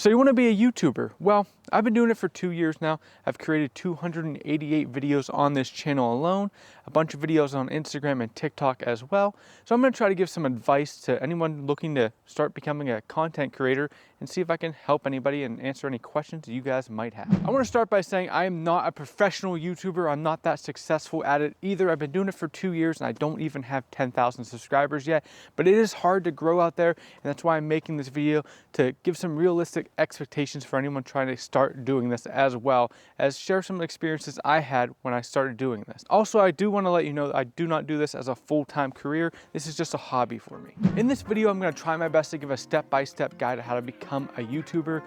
So you want to be a YouTuber? Well, I've been doing it for 2 years now. I've created 288 videos on this channel alone, a bunch of videos on Instagram and TikTok as well. So I'm going to try to give some advice to anyone looking to start becoming a content creator and see if I can help anybody and answer any questions you guys might have. I want to start by saying I am not a professional YouTuber. I'm not that successful at it either. I've been doing it for 2 years and I don't even have 10,000 subscribers yet, but it is hard to grow out there, and that's why I'm making this video, to give some realistic expectations for anyone trying to start doing this, as well as share some experiences I had when I started doing this. Also, I do want to let you know that I do not do this as a full-time career. This is just a hobby for me. In this video, I'm going to try my best to give a step-by-step guide of how to become a YouTuber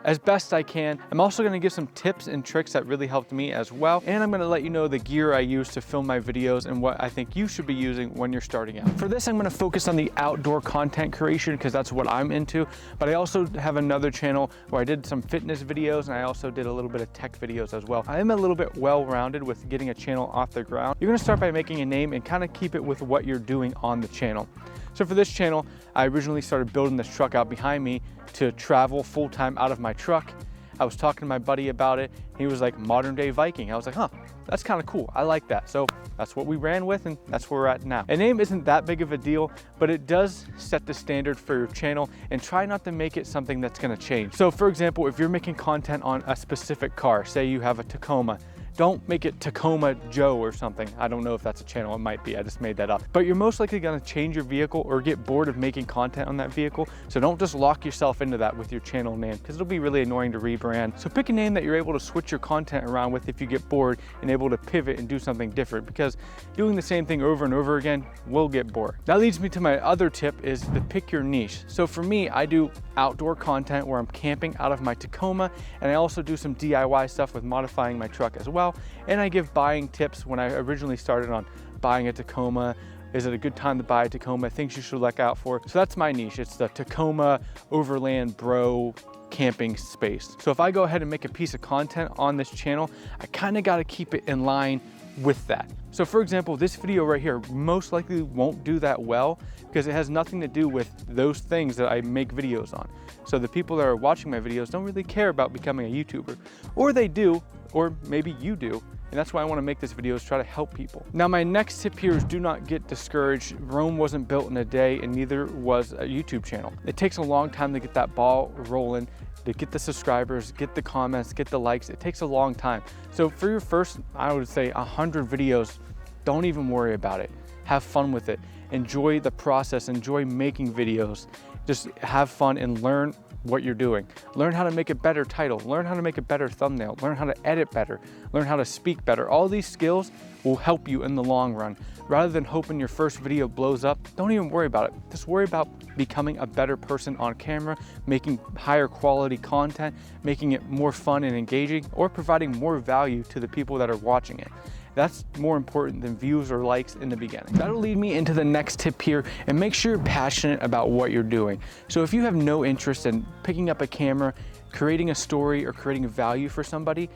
as best I can. I'm also going to give some tips and tricks that really helped me as well, and I'm going to let you know the gear I use to film my videos and what I think you should be using when you're starting out. For this, I'm going to focus on the outdoor content creation because that's what I'm into, but I also have another channel where I did some fitness videos, and I also did a little bit of tech videos as well. I am a little bit well-rounded with getting a channel off the ground. You're going to start by making a name and kind of keep it with what you're doing on the channel. So for this channel, I originally started building this truck out behind me to travel full-time out of my truck. I was talking to my buddy about it. He was like, modern day Viking. I was like, huh, that's kind of cool. I like that. So that's what we ran with, and that's where we're at now. A name isn't that big of a deal, but it does set the standard for your channel, and try not to make it something that's gonna change. So for example, if you're making content on a specific car, say you have a Tacoma, don't make it Tacoma Joe or something. I don't know if that's a channel, it might be, I just made that up. But you're most likely gonna change your vehicle or get bored of making content on that vehicle. So don't just lock yourself into that with your channel name, because it'll be really annoying to rebrand. So pick a name that you're able to switch your content around with if you get bored, and able to pivot and do something different, because doing the same thing over and over again will get bored. That leads me to my other tip, is to pick your niche. So for me, I do outdoor content where I'm camping out of my Tacoma, and I also do some DIY stuff with modifying my truck as well. And I give buying tips when I originally started on buying a Tacoma. Is it a good time to buy a Tacoma? Things you should look out for. So that's my niche. It's the Tacoma Overland Bro camping space. So if I go ahead and make a piece of content on this channel, I kind of got to keep it in line with that. So for example, this video right here most likely won't do that well because it has nothing to do with those things that I make videos on. So the people that are watching my videos don't really care about becoming a YouTuber, or they do, or maybe you do. And that's why I want to make this video, is try to help people. Now, my next tip here is do not get discouraged. Rome wasn't built in a day, and neither was a YouTube channel. It takes a long time to get that ball rolling, to get the subscribers, get the comments, get the likes. It takes a long time. So for your first, I would say 100 videos, don't even worry about it. Have fun with it. Enjoy the process, enjoy making videos. Just have fun and learn what you're doing. Learn how to make a better title, learn how to make a better thumbnail, learn how to edit better, learn how to speak better. All these skills will help you in the long run. Rather than hoping your first video blows up, don't even worry about it. Just worry about becoming a better person on camera, making higher quality content, making it more fun and engaging, or providing more value to the people that are watching it. That's more important than views or likes in the beginning. That'll lead me into the next tip here, and make sure you're passionate about what you're doing. So if you have no interest in picking up a camera, creating a story, or creating value for somebody,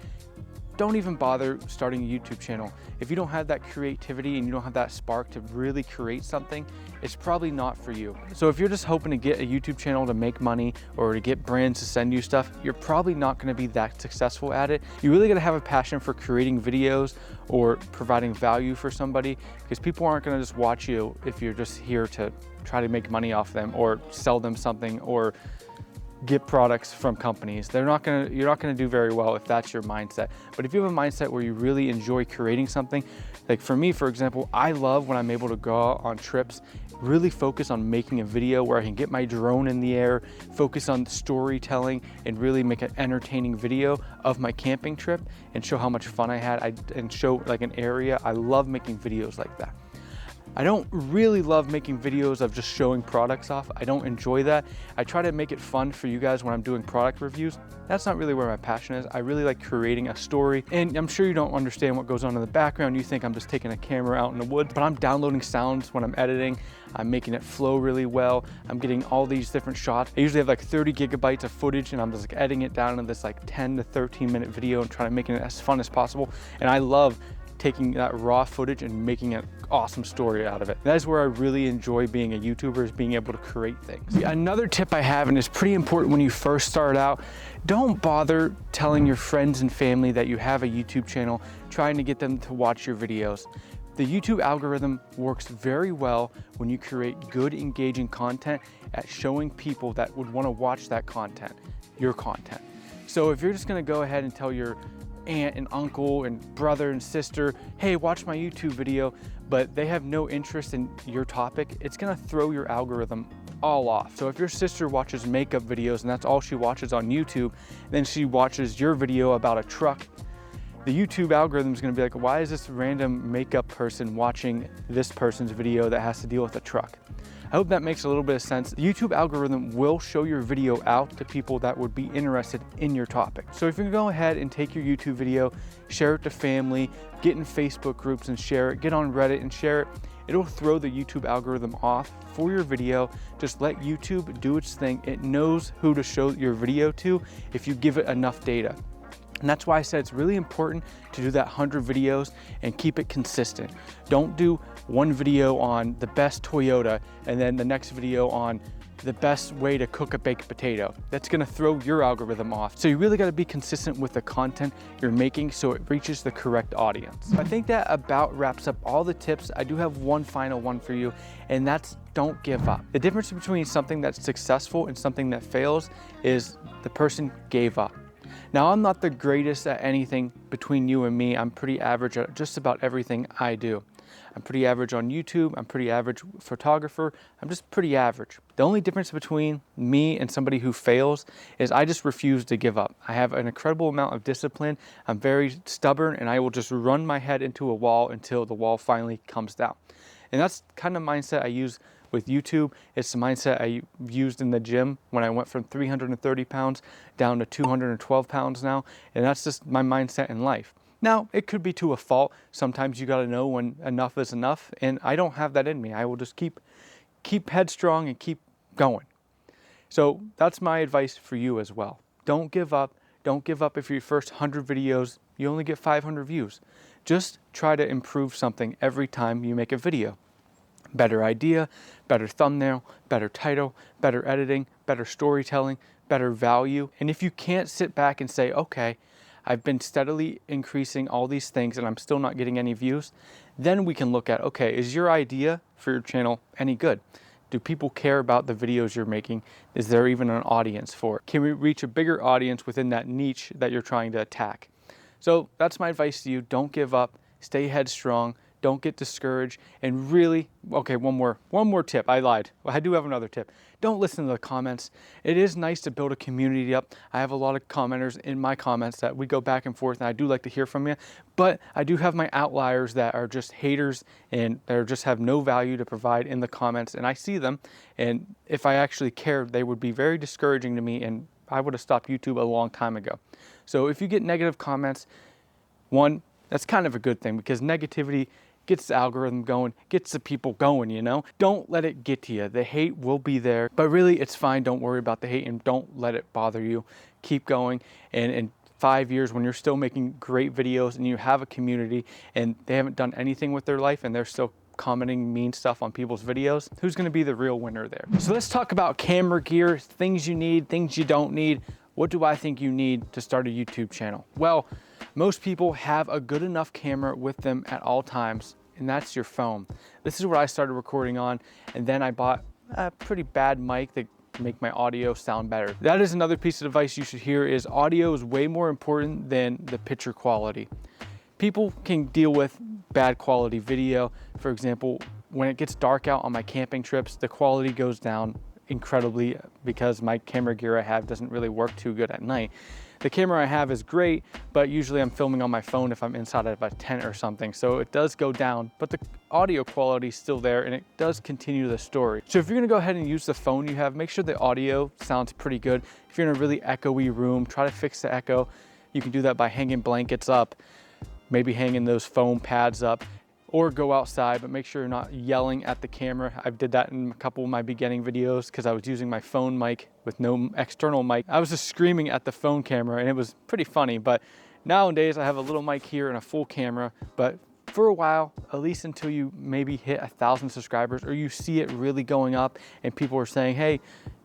don't even bother starting a YouTube channel. If you don't have that creativity and you don't have that spark to really create something, it's probably not for you. So if you're just hoping to get a YouTube channel to make money or to get brands to send you stuff, you're probably not gonna be that successful at it. You really gotta have a passion for creating videos or providing value for somebody, because people aren't gonna just watch you if you're just here to try to make money off them or sell them something or get products from companies. You're not gonna do very well if that's your mindset. But if you have a mindset where you really enjoy creating something, like for me, for example, I love when I'm able to go out on trips, really focus on making a video where I can get my drone in the air, focus on storytelling, and really make an entertaining video of my camping trip and show how much fun I had, and show like an area. I love making videos like that. I don't really love making videos of just showing products off. I don't enjoy that. I try to make it fun for you guys when I'm doing product reviews. That's not really where my passion is. I really like creating a story, and I'm sure you don't understand what goes on in the background. You think I'm just taking a camera out in the woods, but I'm downloading sounds when I'm editing. I'm making it flow really well. I'm getting all these different shots. I usually have like 30 gigabytes of footage, and I'm just like editing it down into this like 10 to 13 minute video and trying to make it as fun as possible. And I love taking that raw footage and making an awesome story out of it. That is where I really enjoy being a YouTuber, is being able to create things. Another tip I have, and it's pretty important when you first start out, don't bother telling your friends and family that you have a YouTube channel, trying to get them to watch your videos. The YouTube algorithm works very well when you create good, engaging content at showing people that would want to watch that content, your content. So if you're just going to go ahead and tell your aunt and uncle and brother and sister, hey, watch my YouTube video, but they have no interest in your topic, it's going to throw your algorithm all off. So if your sister watches makeup videos and that's all she watches on YouTube, then she watches your video about a truck, the YouTube algorithm is going to be like, why is this random makeup person watching this person's video that has to deal with a truck? I hope that makes a little bit of sense. The YouTube algorithm will show your video out to people that would be interested in your topic. So if you can go ahead and take your YouTube video, share it to family, get in Facebook groups and share it, get on Reddit and share it, it'll throw the YouTube algorithm off for your video. Just let YouTube do its thing. It knows who to show your video to if you give it enough data. And that's why I said it's really important to do that 100 videos and keep it consistent. Don't do one video on the best Toyota and then the next video on the best way to cook a baked potato. That's gonna throw your algorithm off. So you really gotta be consistent with the content you're making so it reaches the correct audience. I think that about wraps up all the tips. I do have one final one for you, and that's don't give up. The difference between something that's successful and something that fails is the person gave up. Now, I'm not the greatest at anything between you and me. I'm pretty average at just about everything I do. I'm pretty average on YouTube. I'm pretty average photographer. I'm just pretty average. The only difference between me and somebody who fails is I just refuse to give up. I have an incredible amount of discipline. I'm very stubborn, and I will just run my head into a wall until the wall finally comes down. And that's kind of mindset I use with YouTube. It's the mindset I used in the gym when I went from 330 pounds down to 212 pounds now. And that's just my mindset in life. Now, it could be to a fault. Sometimes you got to know when enough is enough. And I don't have that in me. I will just keep headstrong and keep going. So that's my advice for you as well. Don't give up. Don't give up if your first 100 videos, you only get 500 views. Just try to improve something every time you make a video. Better idea, better thumbnail, better title, better editing, better storytelling, better value. And if you can't sit back and say, okay, I've been steadily increasing all these things and I'm still not getting any views, then we can look at, okay, is your idea for your channel any good? Do people care about the videos you're making? Is there even an audience for it? Can we reach a bigger audience within that niche that you're trying to attack? So that's my advice to you. Don't give up, stay headstrong. Don't get discouraged, and really, okay, one more tip. I lied. Well, I do have another tip. Don't listen to the comments. It is nice to build a community up. I have a lot of commenters in my comments that we go back and forth, and I do like to hear from you, but I do have my outliers that are just haters and they just have no value to provide in the comments, and I see them, and if I actually cared, they would be very discouraging to me, and I would have stopped YouTube a long time ago. So if you get negative comments, one, that's kind of a good thing because negativity gets the algorithm going, gets the people going, you know? Don't let it get to you. The hate will be there, but really it's fine. Don't worry about the hate and don't let it bother you. Keep going. And in 5 years, when you're still making great videos and you have a community and they haven't done anything with their life and they're still commenting mean stuff on people's videos, who's gonna be the real winner there? So let's talk about camera gear, things you need, things you don't need. What do I think you need to start a YouTube channel? Well, most people have a good enough camera with them at all times, and that's your phone. This is what I started recording on, and then I bought a pretty bad mic that make my audio sound better. That is another piece of advice you should hear is audio is way more important than the picture quality. People can deal with bad quality video. For example, when it gets dark out on my camping trips, the quality goes down incredibly because my camera gear I have doesn't really work too good at night. The camera I have is great, but usually I'm filming on my phone if I'm inside of a tent or something, so it does go down, but the audio quality is still there and it does continue the story. So if you're gonna go ahead and use the phone you have, make sure the audio sounds pretty good. If you're in a really echoey room, try to fix the echo. You can do that by hanging blankets up, maybe hanging those foam pads up, or go outside, but make sure you're not yelling at the camera. I did that in a couple of my beginning videos because I was using my phone mic with no external mic. I was just screaming at the phone camera and it was pretty funny, but nowadays I have a little mic here and a full camera, but for a while, at least until you maybe hit 1,000 subscribers or you see it really going up and people are saying, hey,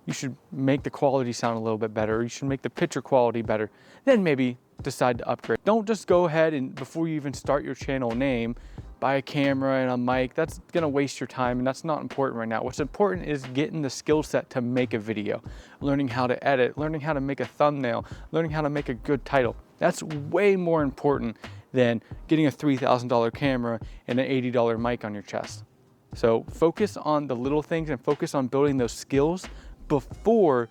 you should make the quality sound a little bit better, or you should make the picture quality better, then maybe decide to upgrade. Don't just go ahead and before you even start your channel name, buy a camera and a mic. That's gonna waste your time, and that's not important right now. What's important is getting the skill set to make a video, learning how to edit, learning how to make a thumbnail, learning how to make a good title. That's way more important than getting a $3,000 camera and an $80 mic on your chest. So focus on the little things and focus on building those skills before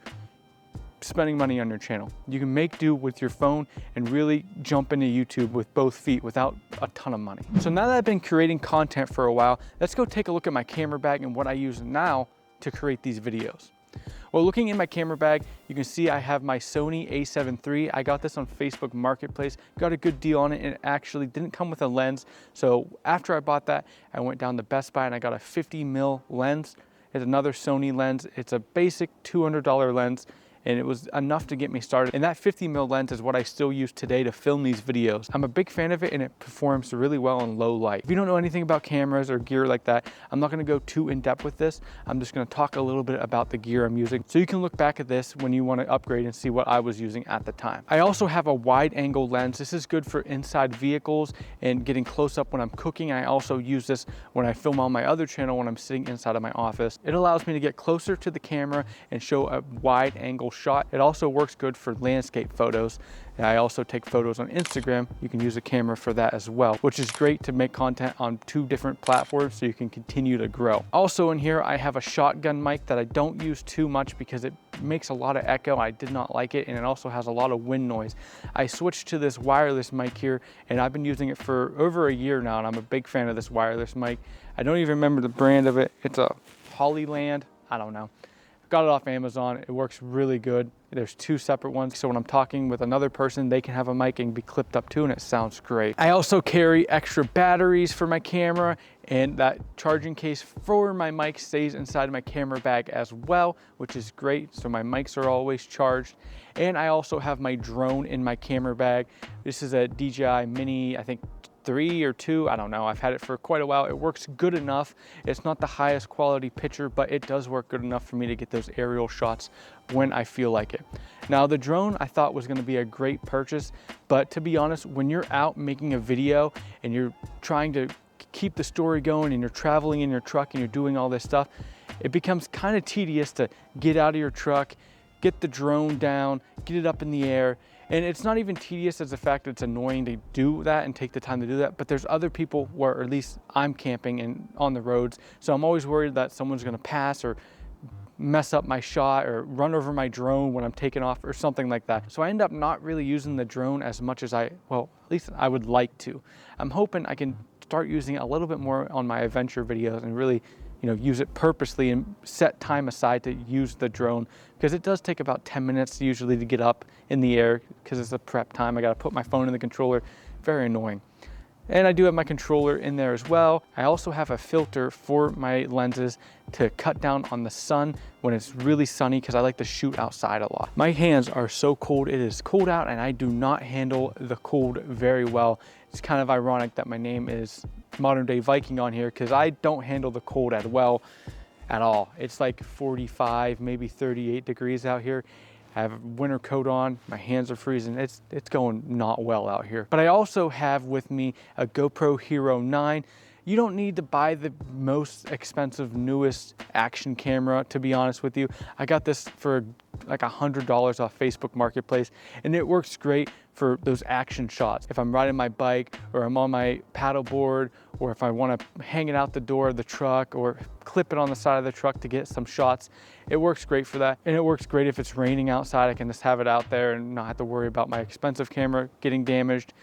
spending money on your channel. You can make do with your phone and really jump into YouTube with both feet without a ton of money. So now that I've been creating content for a while, let's go take a look at my camera bag and what I use now to create these videos. Well, looking in my camera bag, you can see I have my Sony a7 III. I got this on Facebook Marketplace, got a good deal on it, and it actually didn't come with a lens. So after I bought that, I went down to Best Buy and I got a 50mm lens. It's another Sony lens. It's a basic $200 lens, and it was enough to get me started. And that 50mm lens is what I still use today to film these videos. I'm a big fan of it, and it performs really well in low light. If you don't know anything about cameras or gear like that, I'm not gonna go too in depth with this. I'm just gonna talk a little bit about the gear I'm using, so you can look back at this when you wanna upgrade and see what I was using at the time. I also have a wide angle lens. This is good for inside vehicles and getting close up when I'm cooking. I also use this when I film on my other channel when I'm sitting inside of my office. It allows me to get closer to the camera and show a wide angle shot. It also works good for landscape photos. And I also take photos on Instagram. You can use a camera for that as well, which is great to make content on 2 different platforms so you can continue to grow. Also in here, I have a shotgun mic that I don't use too much because it makes a lot of echo. I did not like it, and it also has a lot of wind noise. I switched to this wireless mic here, and I've been using it for over a year now, and I'm a big fan of this wireless mic. I don't even remember the brand of it. It's a Hollyland, I don't know. Got it off Amazon. It works really good. There's 2 separate ones, so when I'm talking with another person, they can have a mic and be clipped up too, and it sounds great. I also carry extra batteries for my camera, and that charging case for my mic stays inside my camera bag as well, which is great, so my mics are always charged. And I also have my drone in my camera bag. This is a DJI Mini, I think 3 or 2, I don't know. I've had it for quite a while. It works good enough. It's not the highest quality picture, but it does work good enough for me to get those aerial shots when I feel like it. Now the drone I thought was gonna be a great purchase, but to be honest, when you're out making a video and you're trying to keep the story going and you're traveling in your truck and you're doing all this stuff, it becomes kind of tedious to get out of your truck, get the drone down, get it up in the air. And it's not even tedious as the fact that it's annoying to do that and take the time to do that, but there's other people where, or at least I'm camping and on the roads, so I'm always worried that someone's gonna pass or mess up my shot or run over my drone when I'm taking off or something like that. So I end up not really using the drone as much as at least I would like to. I'm hoping I can start using it a little bit more on my adventure videos and really use it purposely and set time aside to use the drone, because it does take about 10 minutes usually to get up in the air because it's a prep time. I got to put my phone in the controller. Very annoying. And I do have my controller in there as well. I also have a filter for my lenses to cut down on the sun when it's really sunny, because I like to shoot outside a lot. My hands are so cold. It is cold out and I do not handle the cold very well. It's kind of ironic that my name is Modern Day Viking on here, because I don't handle the cold as well at all. It's like 45, maybe 38 degrees out here. I have a winter coat on, my hands are freezing. It's going not well out here. But I also have with me a GoPro Hero 9. You don't need to buy the most expensive, newest action camera, to be honest with you. I got this for like $100 off Facebook Marketplace, and it works great for those action shots. If I'm riding my bike or I'm on my paddle board, or if I want to hang it out the door of the truck or clip it on the side of the truck to get some shots, it works great for that. And it works great if it's raining outside. I can just have it out there and not have to worry about my expensive camera getting damaged.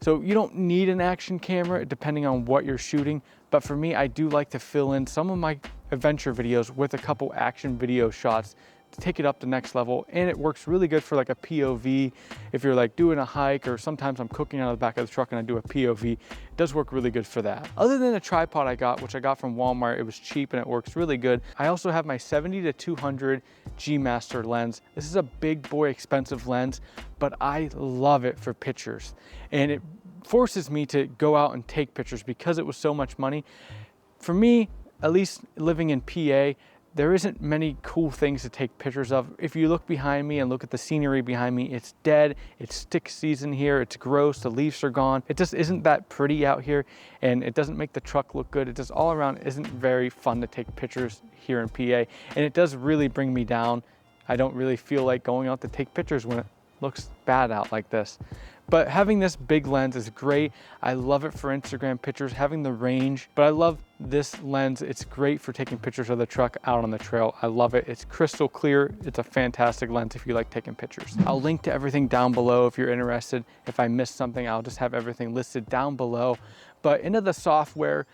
So you don't need an action camera depending on what you're shooting, but for me, I do like to fill in some of my adventure videos with a couple action video shots to take it up the next level. And it works really good for like a POV. If you're like doing a hike, or sometimes I'm cooking out of the back of the truck and I do a POV, it does work really good for that. Other than the tripod I got, which I got from Walmart, it was cheap and it works really good. I also have my 70-200 G Master lens. This is a big boy expensive lens, but I love it for pictures. And it forces me to go out and take pictures because it was so much money. For me, at least living in PA, there isn't many cool things to take pictures of. If you look behind me and look at the scenery behind me, it's dead, it's stick season here, it's gross, the leaves are gone. It just isn't that pretty out here, and it doesn't make the truck look good. It just all around isn't very fun to take pictures here in PA, and it does really bring me down. I don't really feel like going out to take pictures when it looks bad out like this. But having this big lens is great. I love it for Instagram pictures, having the range, but I love this lens. It's great for taking pictures of the truck out on the trail. I love it. It's crystal clear. It's a fantastic lens if you like taking pictures. I'll link to everything down below if you're interested. If I missed something, I'll just have everything listed down below. But into the software,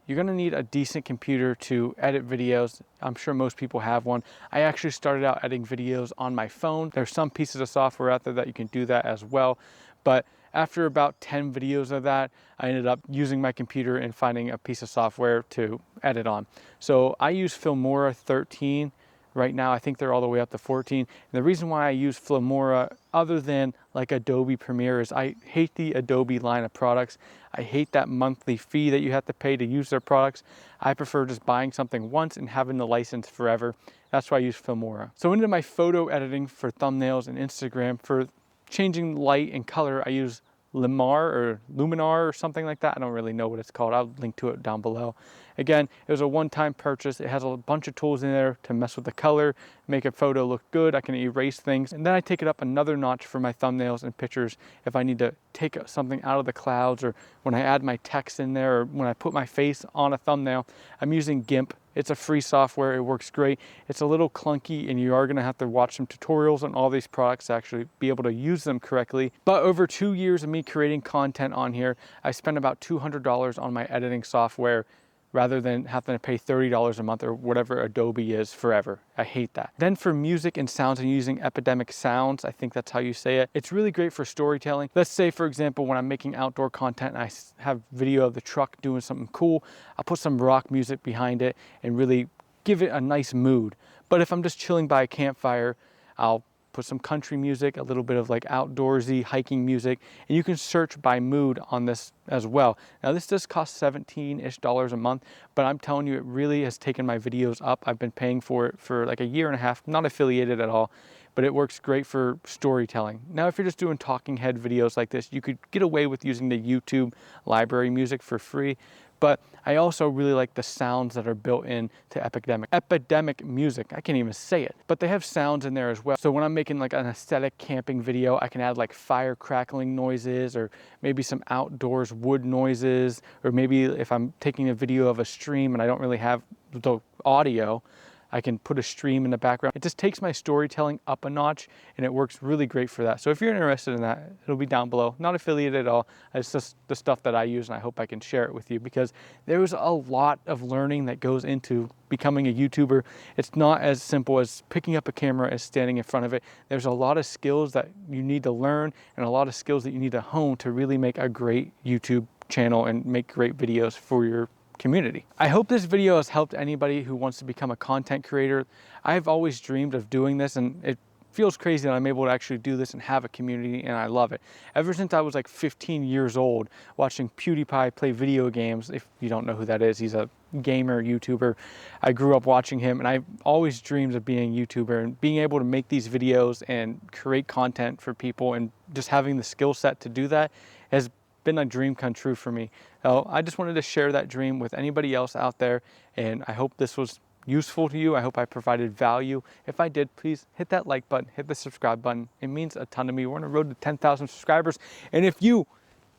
you're gonna need a decent computer to edit videos. I'm sure most people have one. I actually started out editing videos on my phone. There's some pieces of software out there that you can do that as well. But after about 10 videos of that, I ended up using my computer and finding a piece of software to edit on. So I use Filmora 13. Right now, I think they're all the way up to 14. And the reason why I use Filmora, other than like Adobe Premiere, is I hate the Adobe line of products. I hate that monthly fee that you have to pay to use their products. I prefer just buying something once and having the license forever. That's why I use Filmora. So into my photo editing for thumbnails and Instagram, for changing light and color, I use Luminar or something like that. I don't really know what it's called. I'll link to it down below. Again, it was a one-time purchase. It has a bunch of tools in there to mess with the color, make a photo look good. I can erase things. And then I take it up another notch for my thumbnails and pictures if I need to take something out of the clouds, or when I add my text in there, or when I put my face on a thumbnail. I'm using GIMP. It's a free software. It works great. It's a little clunky, and you are going to have to watch some tutorials on all these products to actually be able to use them correctly. But over 2 years of me creating content on here, I spent about $200 on my editing software, rather than having to pay $30 a month or whatever Adobe is forever. I hate that. Then for music and sounds, I'm using Epidemic Sounds. I think that's how you say it. It's really great for storytelling. Let's say, for example, when I'm making outdoor content and I have video of the truck doing something cool, I'll put some rock music behind it and really give it a nice mood. But if I'm just chilling by a campfire, I'll put some country music, a little bit of like outdoorsy hiking music, and you can search by mood on this as well. Now this does cost $17-ish a month, but I'm telling you, it really has taken my videos up. I've been paying for it for like a year and a half, not affiliated at all, but it works great for storytelling. Now, if you're just doing talking head videos like this, you could get away with using the YouTube library music for free. But I also really like the sounds that are built in to Epidemic Music. I can't even say it, but they have sounds in there as well. So when I'm making like an aesthetic camping video, I can add like fire crackling noises, or maybe some outdoors wood noises, or maybe if I'm taking a video of a stream and I don't really have the audio, I can put a stream in the background. It just takes my storytelling up a notch, and it works really great for that. So if you're interested in that, it'll be down below. Not affiliated at all. It's just the stuff that I use, and I hope I can share it with you, because there's a lot of learning that goes into becoming a YouTuber. It's not as simple as picking up a camera and standing in front of it. There's a lot of skills that you need to learn, and a lot of skills that you need to hone to really make a great YouTube channel and make great videos for your community. I hope this video has helped anybody who wants to become a content creator. I've always dreamed of doing this, and it feels crazy that I'm able to actually do this and have a community, and I love it. Ever since I was like 15 years old, watching PewDiePie play video games. If you don't know who that is, he's a gamer YouTuber. I grew up watching him, and I've always dreamed of being a YouTuber and being able to make these videos and create content for people, and just having the skill set to do that has been a dream come true for me. So I just wanted to share that dream with anybody else out there, and I hope this was useful to you. I hope I provided value. If I did, please hit that like button, hit the subscribe button. It means a ton to me. We're on the road to 10,000 subscribers, and if you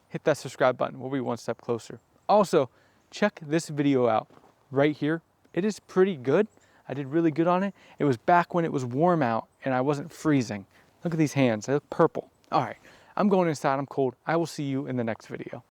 hit that subscribe button, we'll be one step closer. Also, check this video out right here. It is pretty good. I did really good on it. It was back when it was warm out and I wasn't freezing. Look at these hands, they look purple. All right, I'm going inside, I'm cold. I will see you in the next video.